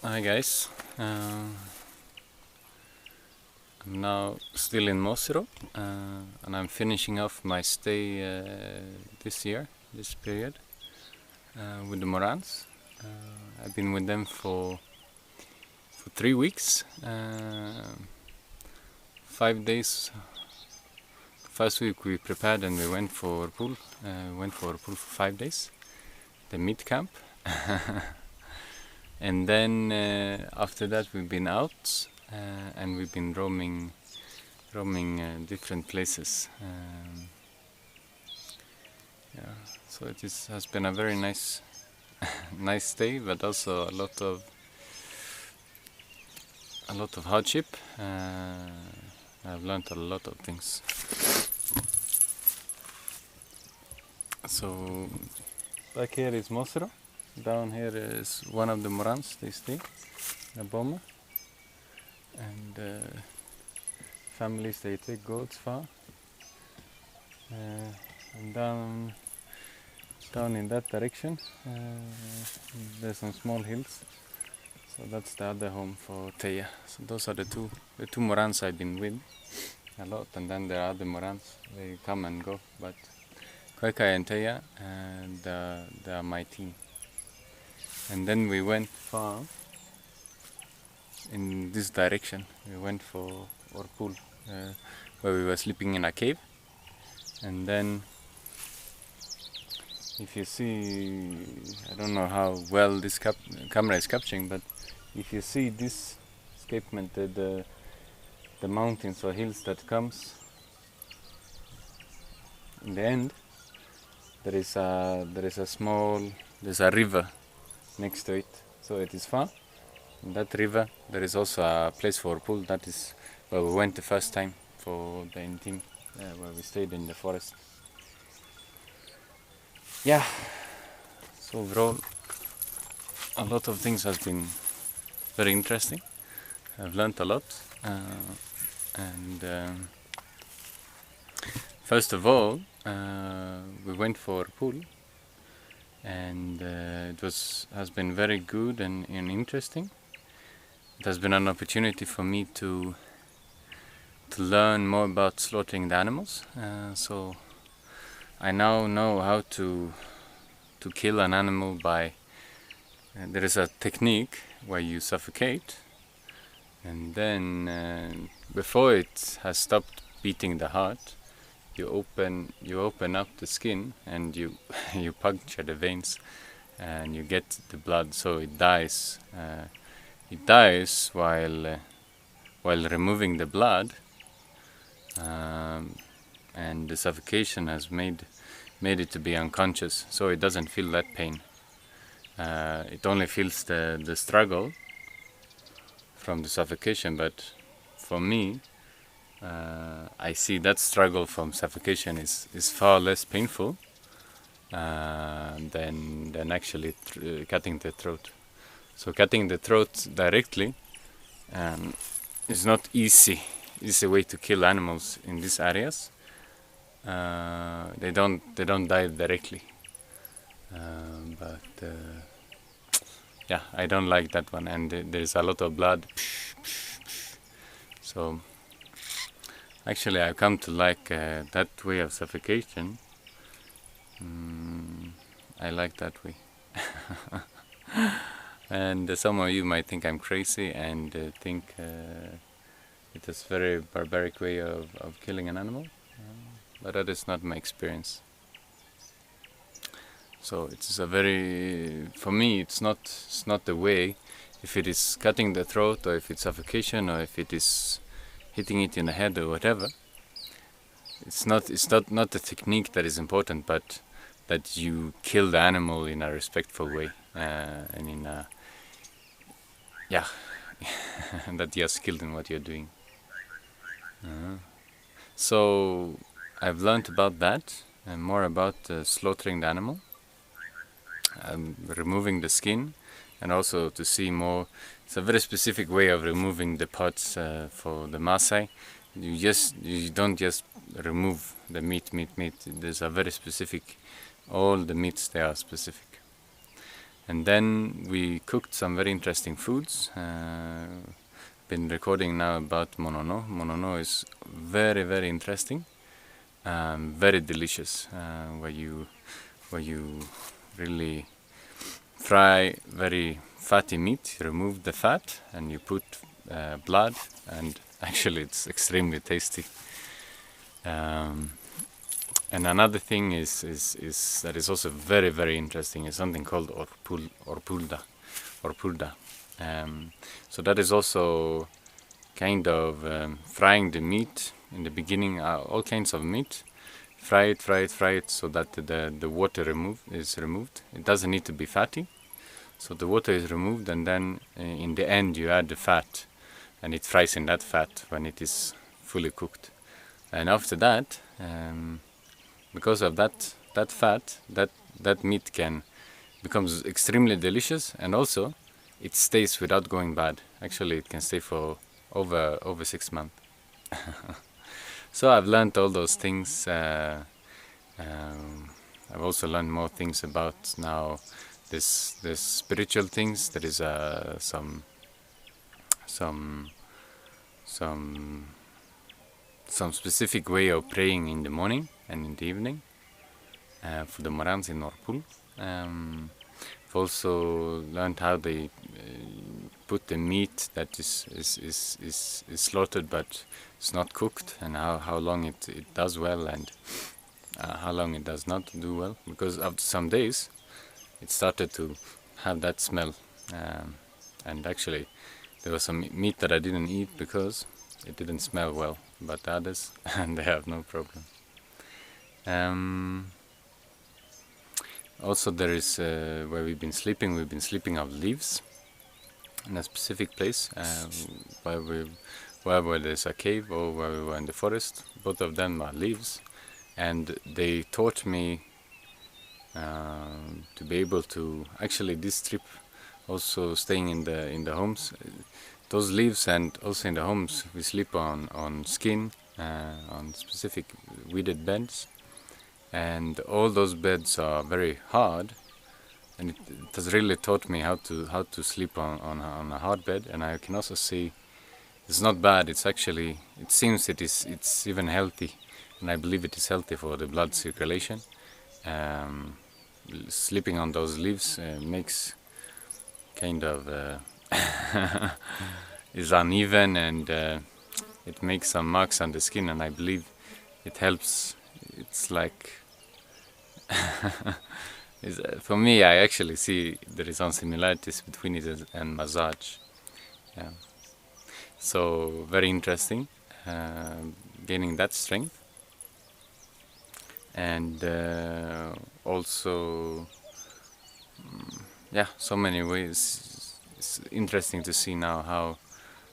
Hi guys, I'm now still in Mosiro and I'm finishing off my stay this year, this period, with the Morans. I've been with them for 3 weeks, 5 days. First week we prepared and we went for Orpull, for 5 days, the meat camp. And then after that we've been out and we've been roaming different places. So it has been a very nice stay, but also a lot of hardship. I've learned a lot of things. So back here is Mosiro. Down here is one of the Morans, they stay, a bomber. And families, they take goats far. And down in that direction, there's some small hills. So that's the other home for Teya. So those are the two Morans I've been with a lot. And then there are other Morans, they come and go. But Koikai and Teya, they are my team. And then we went far in this direction. We went for Orpull, where we were sleeping in a cave. And then, if you see, I don't know how well this camera is capturing, but if you see this escapement, the mountains or hills that comes in the end, there's a river next to it, so it is far. In that river there is also a place for Orpull. That is where we went the first time for the team, where we stayed in the forest. Yeah, so overall a lot of things has been very interesting. I've learned a lot, and first of all we went for Orpull. And it has been very good and interesting. It has been an opportunity for me to learn more about slaughtering the animals. So I now know how to kill an animal by. There is a technique where you suffocate, and then before it has stopped beating the heart, you open up the skin and you puncture the veins and you get the blood, so it dies. It dies while removing the blood, and the suffocation has made it to be unconscious, so it doesn't feel that pain. It only feels the struggle from the suffocation, but for me, I see that struggle from suffocation is far less painful than actually cutting the throat. So cutting the throat directly is not easy way to kill animals in these areas. They don't die directly, but yeah, I don't like that one, and there's a lot of blood. So actually, I've come to like that way of suffocation. I like that way. And some of you might think I'm crazy and think it is a very barbaric way of killing an animal, but that is not my experience. So it's for me, it's not the way. If it is cutting the throat, or if it's suffocation, or if it is hitting it in the head or whatever, it's not the technique that is important, but that you kill the animal in a respectful way, and in a that you are skilled in what you're doing. So I've learned about that and more about slaughtering the animal, removing the skin, and also to see more. It's a very specific way of removing the parts for the Maasai. You don't just remove the meat. There's a very specific. All the meats, they are specific. And then we cooked some very interesting foods. Been recording now about monono. Monono is very, very interesting, very delicious, where you really fry very fatty meat, you remove the fat and you put blood, and actually it's extremely tasty. And another thing is that is also very, very interesting is something called orpulda. So that is also kind of frying the meat in the beginning, all kinds of meat. Fry it so that the water is removed. It doesn't need to be fatty. So the water is removed, and then in the end you add the fat, and it fries in that fat when it is fully cooked. And after that, because of that fat, that meat becomes extremely delicious, and also it stays without going bad. Actually, it can stay for over 6 months. So I've learned all those things. I've also learned more things about now this spiritual things. There is some specific way of praying in the morning and in the evening for the Morans in Orpull. I've also learned how they put the meat that is slaughtered but it's not cooked, and how long it does well and how long it does not do well, because after some days it started to have that smell, and actually there was some meat that I didn't eat because it didn't smell well, but others and they have no problem. Also there is where we've been sleeping on leaves in a specific place where there's a cave or where we were in the forest. Both of them are leaves, and they taught me to be able to, actually this trip also staying in the homes, those leaves, and also in the homes we sleep on skin, on specific weeded beds, and all those beds are very hard, and it has really taught me how to sleep on a hard bed. And I can also see it's not bad. It's actually, it seems it's even healthy, and I believe it is healthy for the blood circulation. Sleeping on those leaves makes kind of is uneven, and it makes some marks on the skin, and I believe it helps. It's like for me, I actually see there is some similarities between it and massage. Yeah. So very interesting, gaining that strength, and also so many ways. It's interesting to see now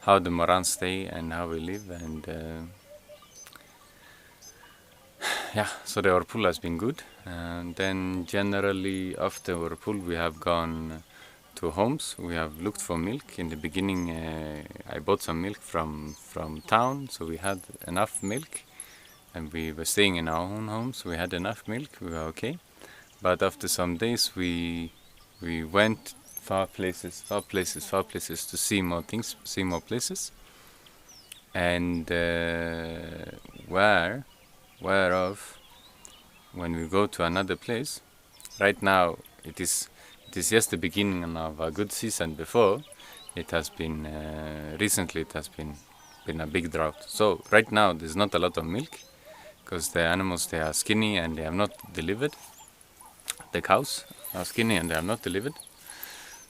how the Morans stay and how we live, and so the Orpull has been good. And then generally after Orpull we have gone to homes. We have looked for milk. In the beginning I bought some milk from town, so we had enough milk, and we were staying in our own homes. We had enough milk, we were okay. But after some days we went far places to see more things, see more places, and whereof when we go to another place, right now it is just the beginning of a good season. Before it has been recently it has been a big drought, so right now there's not a lot of milk because the animals, they are skinny and they have not delivered. The cows are skinny and they have not delivered.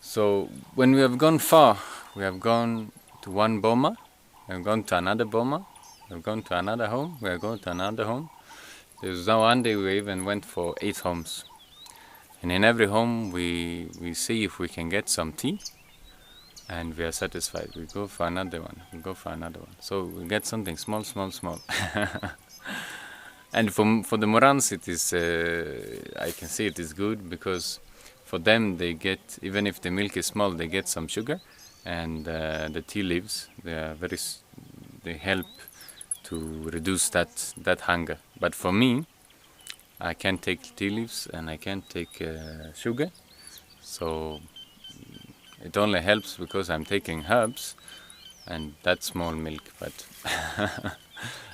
So when we have gone far, we have gone to one boma, we have gone to another boma, we have gone to another home, we have gone to another home. There's now one day we even went for 8 homes, and in every home we see if we can get some tea, and we are satisfied. We go for another one, so we get something small. And for the Morans it is, I can say it is good, because for them they get, even if the milk is small, they get some sugar, and the tea leaves, they help to reduce that hunger. But for me, I can't take tea leaves and I can't take sugar, So it only helps because I'm taking herbs and that small milk, but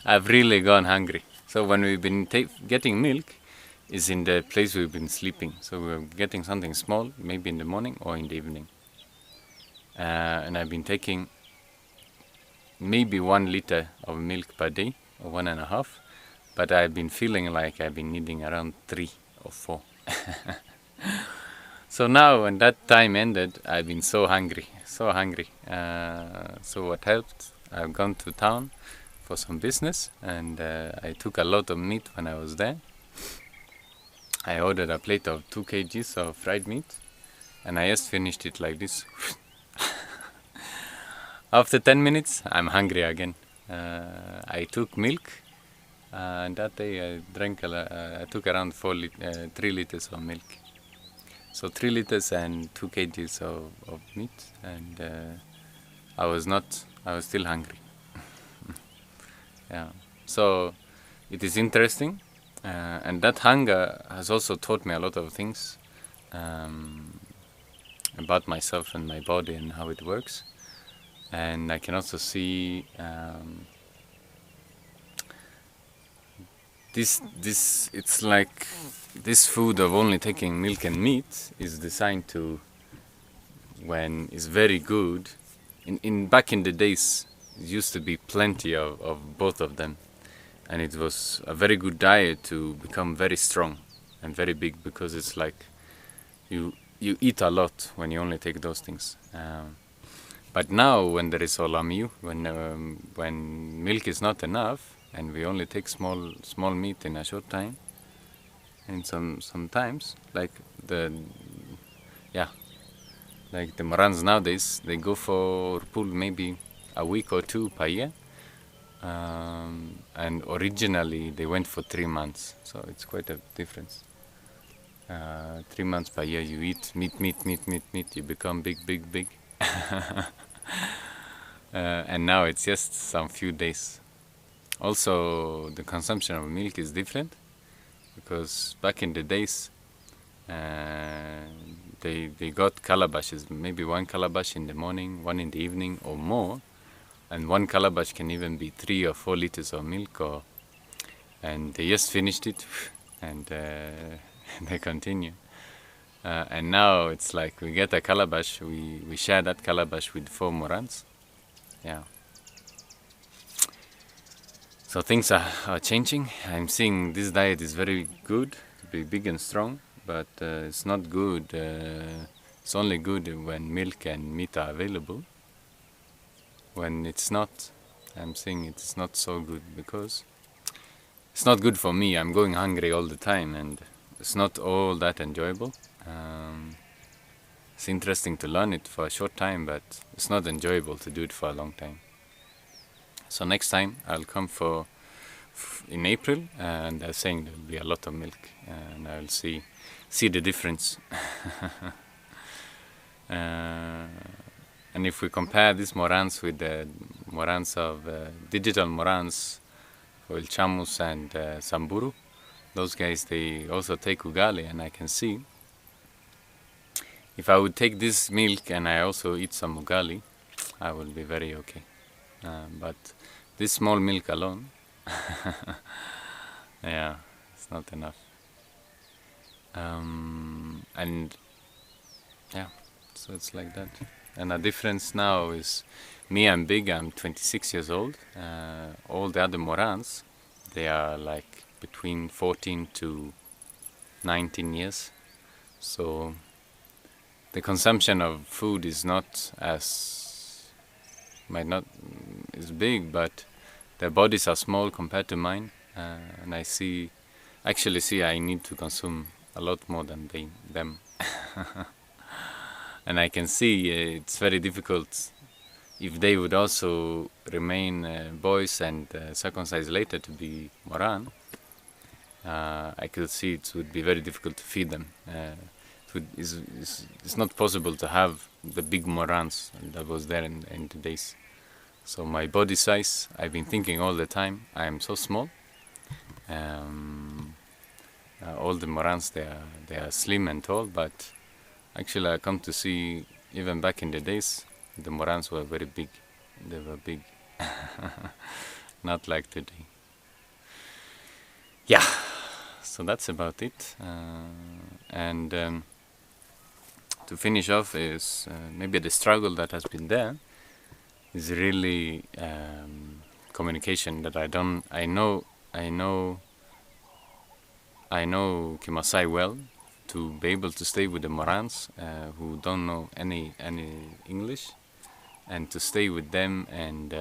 I've really gone hungry. So when we've been getting milk is in the place we've been sleeping. So we're getting something small, maybe in the morning or in the evening. And I've been taking maybe 1 liter of milk per day, or 1.5, but I've been feeling like I've been needing around 3 or 4. So now when that time ended, I've been so hungry. So what helped, I've gone to town for some business, and I took a lot of meat when I was there. I ordered a plate of 2 kgs of fried meat, and I just finished it like this. After 10 minutes, I'm hungry again. I took milk, and that day I took around 3 liters of milk. So 3 liters and 2 kgs of meat, and I was still hungry. Yeah. So it is interesting, and that hunger has also taught me a lot of things about myself and my body and how it works. And I can also see it's like this food of only taking milk and meat is designed to, when it's very good, back in the days it used to be plenty of both of them, and it was a very good diet to become very strong and very big, because it's like you eat a lot when you only take those things. But now when there is olamiu, when milk is not enough and we only take small meat in a short time, and sometimes like the Morans nowadays, they go for Orpull maybe a week or 2 per year, and originally they went for 3 months, so it's quite a difference. 3 months per year you eat meat, you become big. And now it's just some few days. Also, the consumption of milk is different, because back in the days they got calabashes, maybe 1 calabash in the morning, 1 in the evening or more, and 1 calabash can even be 3 or 4 liters of milk, and they just finished it and they continue. And now it's like we get a calabash, we share that calabash with 4 Morans. Yeah. So things are changing. I'm seeing this diet is very good to be big and strong, but it's not good. It's only good when milk and meat are available. When it's not, I'm saying it's not so good, because it's not good for me. I'm going hungry all the time, and it's not all that enjoyable. It's interesting to learn it for a short time, but it's not enjoyable to do it for a long time. So next time I'll come in April, and they're saying there'll be a lot of milk, and I'll see the difference. And if we compare these Morans with the Morans of digital Morans for Ilchamus and Samburu, those guys, they also take ugali, and I can see if I would take this milk and I also eat some ugali, I will be very okay. But this small milk alone, yeah, it's not enough. And yeah, so it's like that. And the difference now is, me, I'm big, I'm 26 years old. All the other Morans, they are like between 14 to 19 years. So the consumption of food is not as big, but their bodies are small compared to mine, and I actually see I need to consume a lot more than them. And I can see it's very difficult if they would also remain boys and circumcised later to be Moran. I could see it would be very difficult to feed them. It's not possible to have the big Morans that was there in the days. So my body size, I've been thinking all the time, I am so small. All the Morans, they are slim and tall, but Actually, I come to see, even back in the days, the Morans were very big. They were big. Not like today. Yeah, so that's about it. And to finish off is maybe the struggle that has been there is really communication. That I know Kimasai well, to be able to stay with the Morans who don't know any English, and to stay with them and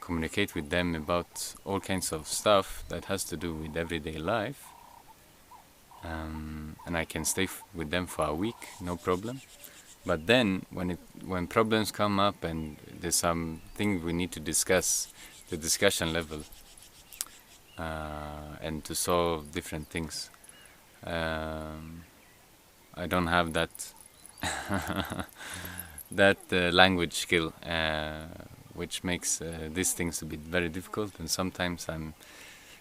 communicate with them about all kinds of stuff that has to do with everyday life. And I can stay with them for a week, no problem. But then when problems come up and there's something we need to discuss, the discussion level, and to solve different things, I don't have that language skill, which makes these things to be very difficult. And sometimes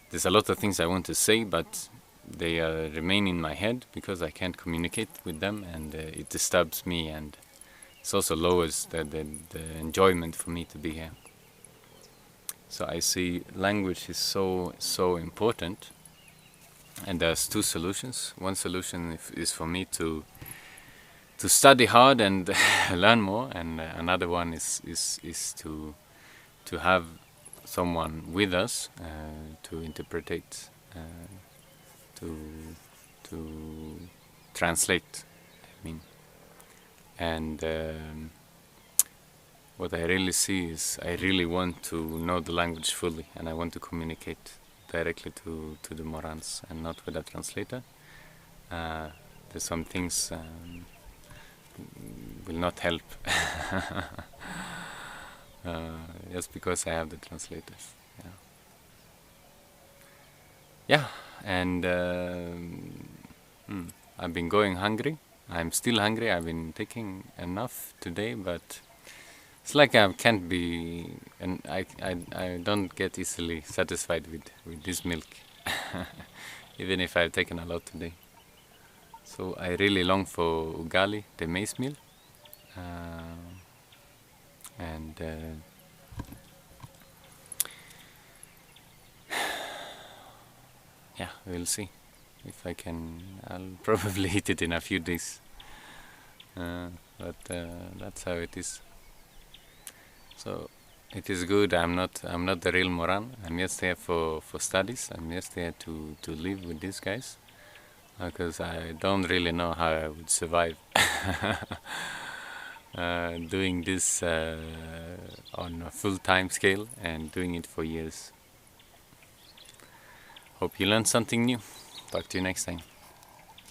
there's a lot of things I want to say, but they remain in my head because I can't communicate with them, and it disturbs me, and it also lowers the enjoyment for me to be here. So I see language is so important, and there's two solutions. One solution is for me to study hard and learn more, and another one is to have someone with us to interpret, to translate, I mean. And what I really see is I really want to know the language fully, and I want to communicate directly to the Morans and not with a translator. There's some things will not help just because I have the translators. Yeah, and I've been going hungry. I'm still hungry. I've been taking enough today, but it's like I can't be, and I don't get easily satisfied with this milk, even if I've taken a lot today. So I really long for ugali, the maize meal, and yeah, we'll see if I can. I'll probably eat it in a few days, but that's how it is. So it is good. I'm not the real Moran. I'm just here for studies. I'm just here to live with these guys, because I don't really know how I would survive doing this on a full-time scale and doing it for years. Hope you learned something new. Talk to you next time.